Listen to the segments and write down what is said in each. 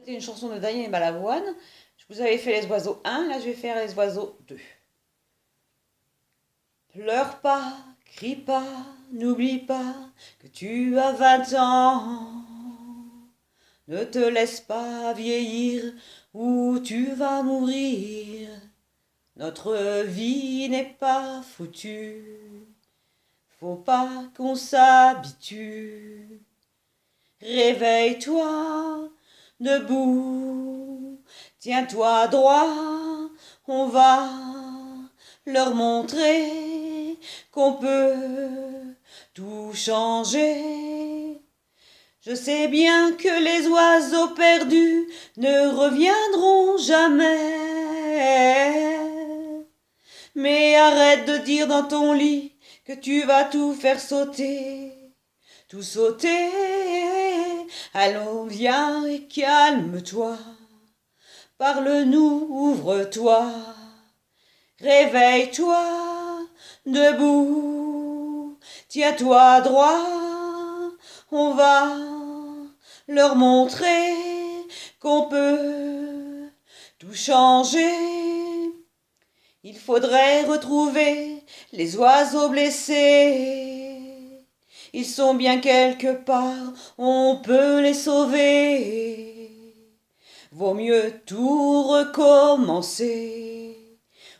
C'était une chanson de Diane et Balavoine. Je vous avais fait les oiseaux 1, là je vais faire les oiseaux 2. Pleure pas, crie pas, n'oublie pas que tu as 20 ans. Ne te laisse pas vieillir ou tu vas mourir. Notre vie n'est pas foutue. Faut pas qu'on s'habitue. Réveille-toi, debout, tiens-toi droit, on va leur montrer qu'on peut tout changer. Je sais bien que les oiseaux perdus ne reviendront jamais, mais arrête de dire dans ton lit que tu vas tout faire sauter. Tout sauter, allons viens et calme-toi, parle-nous, ouvre-toi, réveille-toi, debout, tiens-toi droit, on va leur montrer qu'on peut tout changer. Il faudrait retrouver les oiseaux blessés. Ils sont bien quelque part, on peut les sauver. Vaut mieux tout recommencer.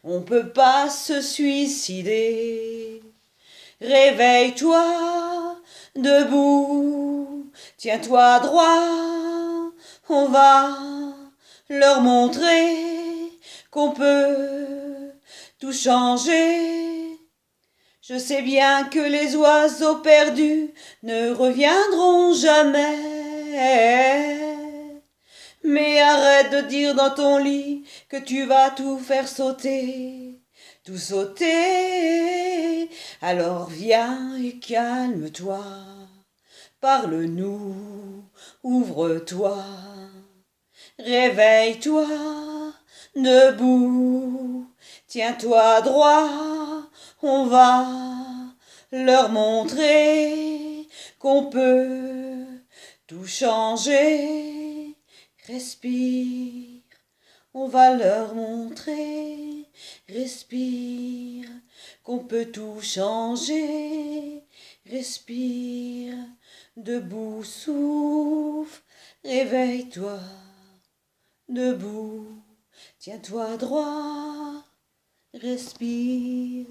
On peut pas se suicider. Réveille-toi, debout, tiens-toi droit. On va leur montrer qu'on peut tout changer. Je sais bien que les oiseaux perdus ne reviendront jamais. Mais arrête de dire dans ton lit que tu vas tout faire sauter, tout sauter. Alors viens et calme-toi, parle-nous, ouvre-toi, réveille-toi, debout, tiens-toi droit. On va leur montrer qu'on peut tout changer. Respire, on va leur montrer. Respire, qu'on peut tout changer. Respire, debout, souffle, réveille-toi, debout, tiens-toi droit, respire.